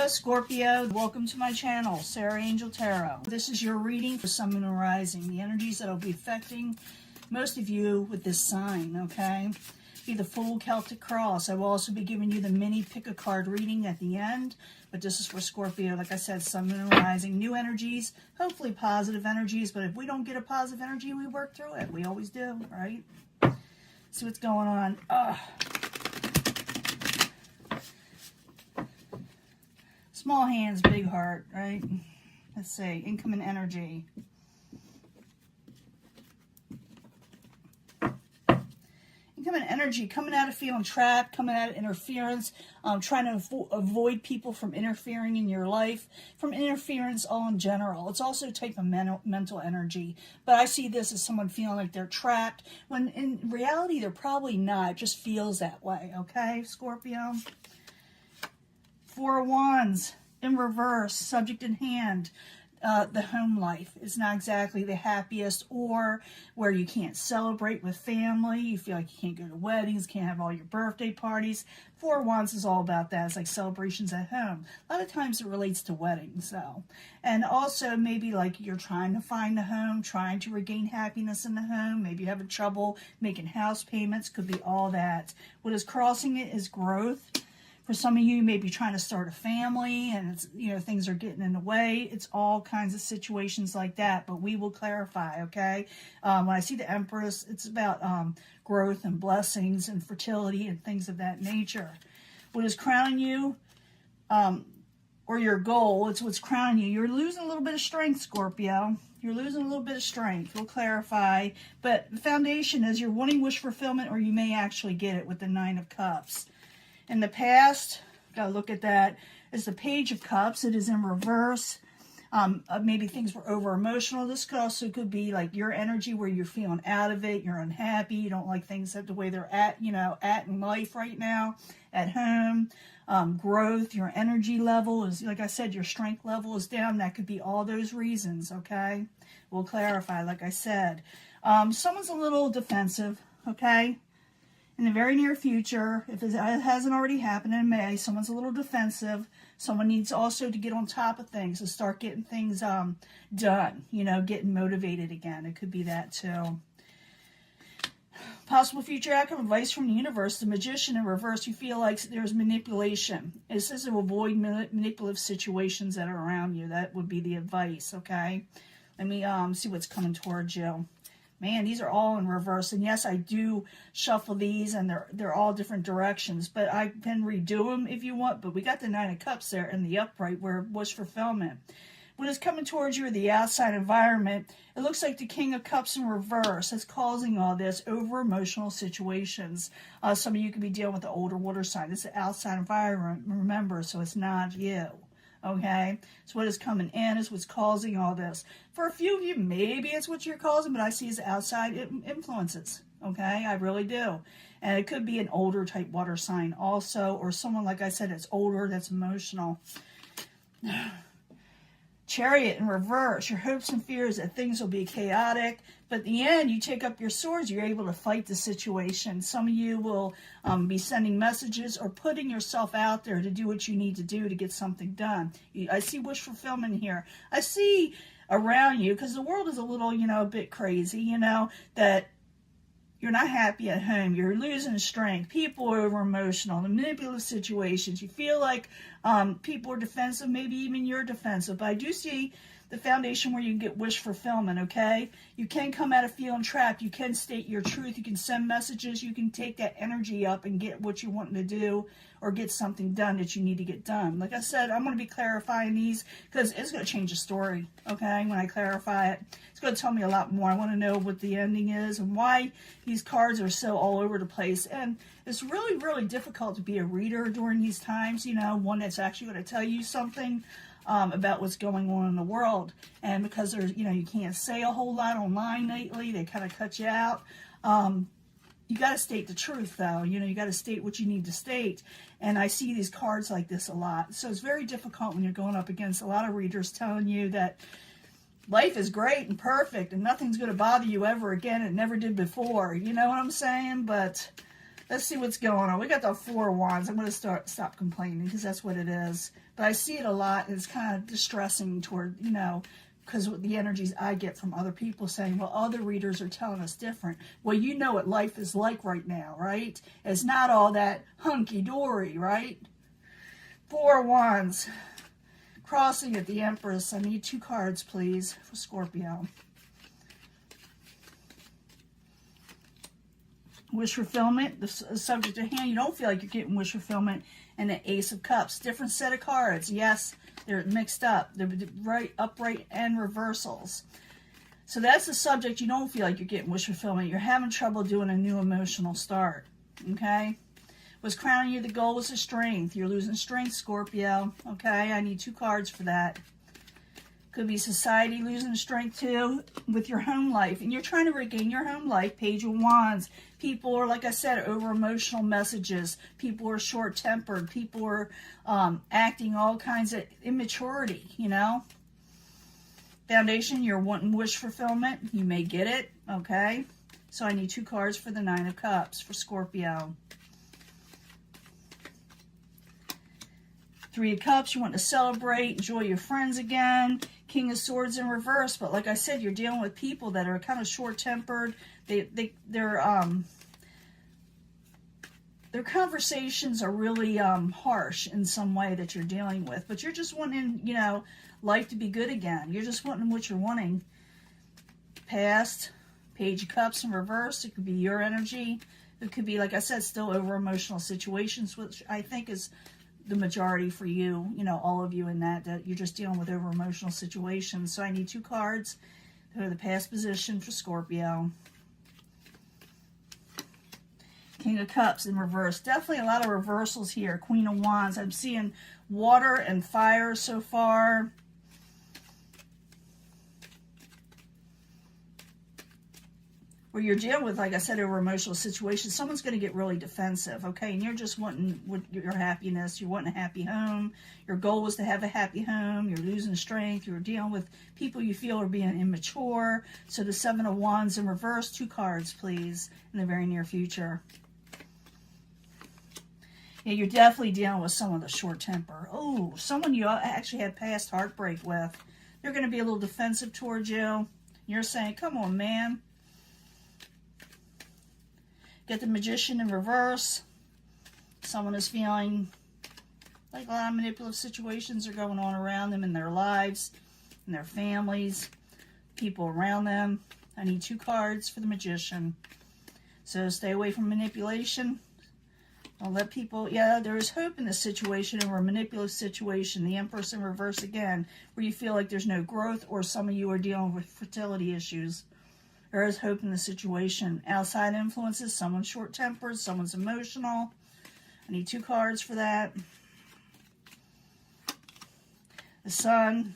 Hello Scorpio, welcome to my channel, Sarah Angel Tarot. This is your reading for Sun, Moon, and Rising, the energies that will be affecting most of you with this sign, okay? Be the Fool, Celtic Cross. I will also be giving you the mini pick a card reading at the end, but this is for Scorpio. Like I said, Sun, Moon, and Rising, new energies, hopefully positive energies, but if we don't get a positive energy, we work through it. We always do, right? See what's going on. Small hands, big heart, right? Let's see, incoming energy. Incoming energy, coming out of feeling trapped, coming out of interference, trying to avoid people from interfering in your life, from interference all in general. It's also a type of mental energy. But I see this as someone feeling like they're trapped, when in reality they're probably not. It just feels that way, okay, Scorpio? Four of Wands in reverse, subject in hand. The home life is not exactly the happiest, or where you can't celebrate with family. You feel like you can't go to weddings, can't have all your birthday parties. Four of Wands is all about that. It's like celebrations at home. A lot of times it relates to weddings, though. And also maybe like you're trying to find a home, trying to regain happiness in the home. Maybe you're having trouble making house payments. Could be all that. What is crossing it is growth. For some of you, you may be trying to start a family and it's, things are getting in the way. It's all kinds of situations like that, but we will clarify, okay? When I see the Empress, it's about growth and blessings and fertility and things of that nature. What is crowning you, or your goal, it's what's crowning you. You're losing a little bit of strength, Scorpio. You're losing a little bit of strength. We'll clarify. But the foundation is you're wanting wish fulfillment, or you may actually get it with the Nine of Cups. In the past, gotta look at that, is the Page of Cups. It is in reverse. Maybe things were over emotional. This also could be like your energy where you're feeling out of it, you're unhappy, you don't like things the way they're at in life right now, at home. Growth, your energy level is, like I said, your strength level is down. That could be all those reasons, okay? We'll clarify, like I said. Someone's a little defensive, okay? In the very near future, if it hasn't already happened in May, someone's a little defensive. Someone needs also to get on top of things, to start getting things done, getting motivated again. It could be that too. Possible future outcome, advice from the universe. The Magician in reverse, you feel like there's manipulation. It says to avoid manipulative situations that are around you. That would be the advice, okay? Let me see what's coming towards you. Man, these are all in reverse. And yes, I do shuffle these, and they're all different directions. But I can redo them if you want. But we got the Nine of Cups there in the upright where wish fulfillment. What is coming towards you, the outside environment, it looks like the King of Cups in reverse is causing all this over emotional situations. Some of you could be dealing with the older water sign. It's the outside environment, remember, so it's not you. Okay, so what is coming in is what's causing all this. For a few of you, maybe it's what you're causing, but I see as outside influences. Okay, I really do. And it could be an older type water sign also, or someone, like I said, that's older, that's emotional. Chariot in reverse, your hopes and fears that things will be chaotic, but in the end, you take up your swords, you're able to fight the situation. Some of you will be sending messages or putting yourself out there to do what you need to do to get something done. I see wish fulfillment here. I see around you, because the world is a little, a bit crazy, that you're not happy at home. You're losing strength. People are over emotional. The manipulative situations. You feel like people are defensive. Maybe even you're defensive. But I do see the foundation where you can get wish fulfillment, okay? You can come out of feeling trapped. You can state your truth. You can send messages. You can take that energy up and get what you want to do, or get something done that you need to get done. Like I said, I'm going to be clarifying these because it's going to change the story, okay? When I clarify it, it's going to tell me a lot more. I want to know what the ending is and why these cards are so all over the place. And it's really, really difficult to be a reader during these times, one that's actually going to tell you something about what's going on in the world. And because there's, you can't say a whole lot online lately, they kind of cut you out. You got to state the truth, though. You got to state what you need to state. And I see these cards like this a lot. So it's very difficult when you're going up against a lot of readers telling you that life is great and perfect and nothing's going to bother you ever again. It never did before. You know what I'm saying? But Let's see what's going on. We got the Four of Wands. I'm going to stop complaining because that's what it is. But I see it a lot. It's kind of distressing toward, you know, because the energies I get from other people saying, well, other readers are telling us different. Well, you know what life is like right now, right? It's not all that hunky-dory, right? Four of Wands. Crossing at the Empress. I need 2 cards, please, for Scorpio. Wish fulfillment, the subject at hand. You don't feel like you're getting wish fulfillment. And the Ace of Cups. Different set of cards. Yes, they're mixed up. They're right, upright, and reversals. So that's the subject. You don't feel like you're getting wish fulfillment. You're having trouble doing a new emotional start. Okay? Was crowning you the goal was the strength. You're losing strength, Scorpio. Okay? I need 2 cards for that. Could be society losing strength too with your home life. And you're trying to regain your home life. Page of Wands. People are, like I said, over emotional messages. People are short-tempered. People are acting all kinds of immaturity, you know. Foundation, you're wanting wish fulfillment. You may get it, okay. So I need 2 cards for the Nine of Cups for Scorpio. 3 of Cups, you want to celebrate, enjoy your friends again. King of Swords in reverse, but like I said, you're dealing with people that are kind of short-tempered. Their conversations are really harsh in some way that you're dealing with, but you're just wanting, you know, life to be good again. You're just wanting what you're wanting. Past, Page of Cups in reverse. It could be your energy. It could be, like I said, still over emotional situations, which I think is the majority for you, you know, all of you in that you're just dealing with over emotional situations. So I need 2 cards for the past position for Scorpio. King of Cups in reverse. Definitely a lot of reversals here. Queen of Wands. I'm seeing water and fire so far. Where you're dealing with, like I said, over emotional situations, someone's going to get really defensive, okay? And you're just wanting your happiness. You're wanting a happy home. Your goal was to have a happy home. You're losing strength. You're dealing with people you feel are being immature. So the 7 of Wands in reverse, 2 cards, please, in the very near future. Yeah, you're definitely dealing with someone with a short temper. Oh, someone you actually had past heartbreak with. They're going to be a little defensive towards you. You're saying, come on, man. Get the Magician in reverse. Someone is feeling like a lot of manipulative situations are going on around them in their lives, in their families, people around them. I need 2 cards for the Magician. So stay away from manipulation. Don't let people, yeah, there is hope in this situation or a manipulative situation. The Empress in reverse again, where you feel like there's no growth or some of you are dealing with fertility issues. There is hope in the situation. Outside influences, someone's short-tempered, someone's emotional. I need 2 cards for that. The Sun.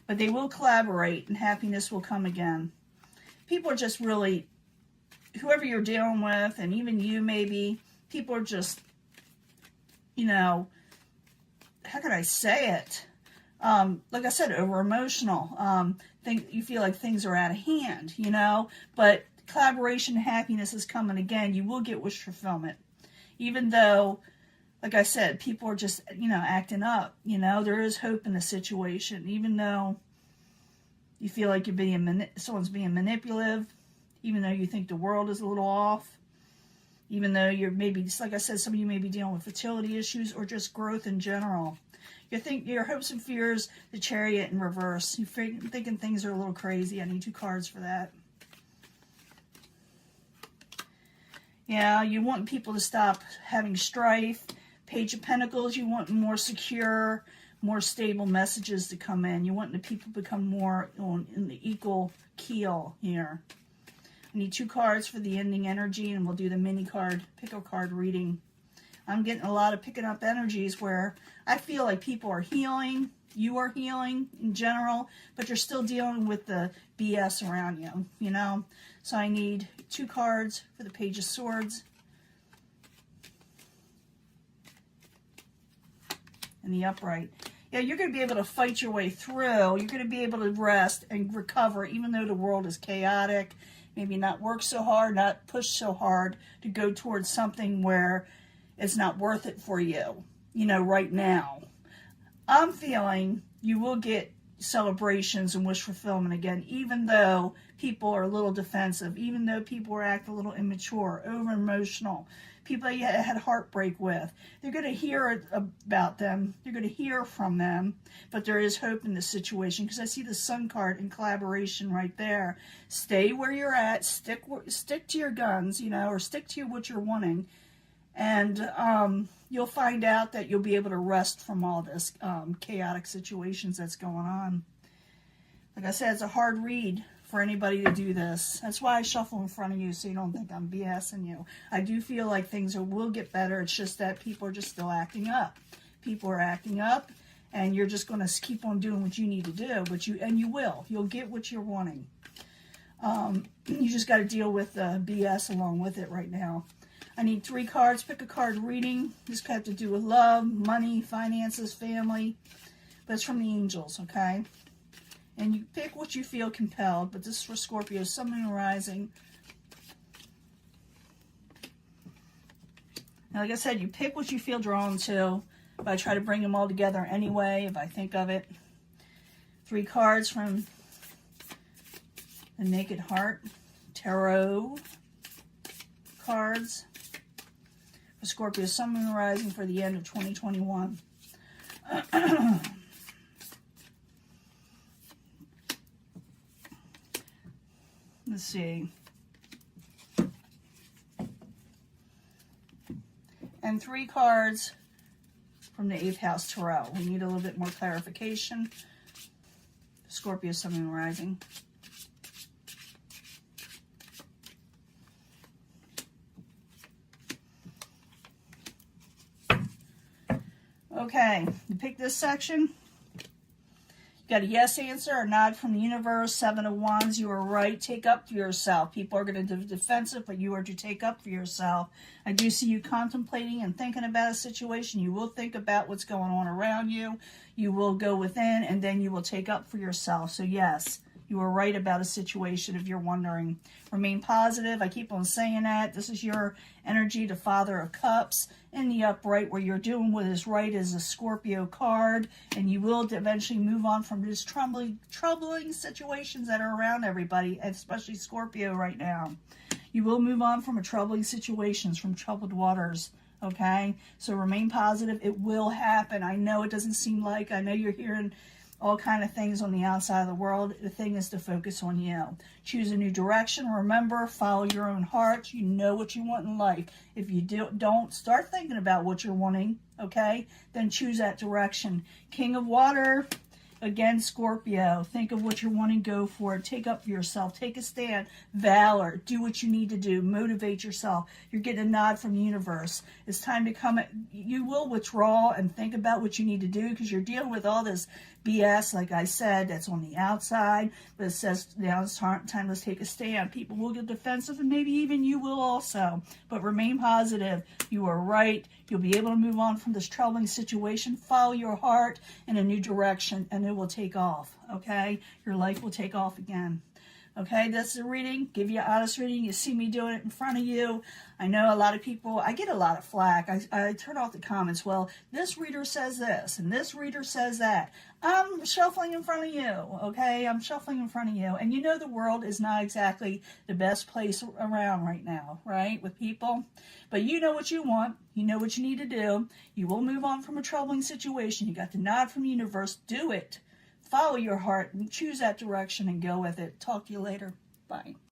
But they will collaborate and happiness will come again. People are just really, whoever you're dealing with, and even you maybe, people are just, you know, how can I say it? Like I said, over emotional. You feel like things are out of hand, you know, but collaboration and happiness is coming again. You will get wish fulfillment, even though, like I said, people are just, you know, acting up. You know, there is hope in the situation, even though you feel like someone's being manipulative, even though you think the world is a little off, even though you're maybe, just like I said, some of you may be dealing with fertility issues or just growth in general. You think your hopes and fears, the Chariot in reverse. You're thinking things are a little crazy. I need 2 cards for that. Yeah, you want people to stop having strife. Page of Pentacles, you want more secure, more stable messages to come in. You want the people to become more in the equal keel here. I need 2 cards for the ending energy, and we'll do the mini card, pick a card reading. I'm getting a lot of picking up energies where I feel like people are healing, you are healing in general, but you're still dealing with the BS around you, you know? So I need 2 cards for the Page of Swords and the upright. Yeah, you're going to be able to fight your way through. You're going to be able to rest and recover, even though the world is chaotic maybe not work so hard, not push so hard to go towards something where it's not worth it for you, you know, right now. I'm feeling you will get celebrations and wish fulfillment again, even though people are a little defensive, even though people are acting a little immature, over emotional, people you had heartbreak with. They're going to hear about them. They're going to hear from them, but there is hope in this situation because I see the Sun card in collaboration right there. Stay where you're at. Stick to your guns, you know, or stick to what you're wanting, and you'll find out that you'll be able to rest from all this chaotic situations that's going on. Like I said, it's a hard read for anybody to do this. That's why I shuffle in front of you so you don't think I'm BSing you. I do feel like things will get better. It's just that people are just still acting up. People are acting up, and you're just going to keep on doing what you need to do. But you will. You'll get what you're wanting. You just got to deal with the BS along with it right now. I need 3 cards. Pick a card reading. This could have to do with love, money, finances, family. But it's from the angels, okay? And you pick what you feel compelled. But this is for Scorpio, Sun, Moon, Rising. Now, like I said, you pick what you feel drawn to. But I try to bring them all together anyway, if I think of it. 3 cards from the Naked Heart. Tarot cards. For Scorpio, Sun, Moon, Rising for the end of 2021. Let's see. And 3 cards from the 8th House Tarot. We need a little bit more clarification. Scorpio, Sun, Moon, Rising. Okay, you pick this section. You got a yes answer or nod from the universe. 7 of Wands, you are right. Take up for yourself. People are going to be defensive, but you are to take up for yourself. I do see you contemplating and thinking about a situation. You will think about what's going on around you. You will go within, and then you will take up for yourself. So yes, you are right about a situation if you're wondering. Remain positive. I keep on saying that. This is your energy, the Father of Cups. In the upright, where you're doing what is right, is a Scorpio card. And you will eventually move on from these troubling situations that are around everybody, especially Scorpio right now. You will move on from troubling situations, from troubled waters. Okay? So remain positive. It will happen. I know it doesn't seem like. I know you're hearing all kind of things on the outside of the world. The thing is to focus on you. Choose a new direction. Remember, follow your own heart. You know what you want in life. If you don't start thinking about what you're wanting, okay, then choose that direction. King of Water, again, Scorpio. Think of what you're wanting, go for it. Take up for yourself. Take a stand. Valor. Do what you need to do. Motivate yourself. You're getting a nod from the universe. It's time to come. You will withdraw and think about what you need to do because you're dealing with all this BS, like I said, that's on the outside. But it says now it's time to take a stand. People will get defensive, and maybe even you will also. But remain positive. You are right. You'll be able to move on from this troubling situation. Follow your heart in a new direction, and it will take off, okay? Your life will take off again. Okay, that's the reading. Give you an honest reading. You see me doing it in front of you. I know a lot of people, I get a lot of flack. I turn off the comments. Well, this reader says this, and this reader says that. I'm shuffling in front of you, okay? I'm shuffling in front of you. And you know the world is not exactly the best place around right now, right, with people? But you know what you want. You know what you need to do. You will move on from a troubling situation. You got the nod from the universe. Do it. Follow your heart and choose that direction and go with it. Talk to you later. Bye.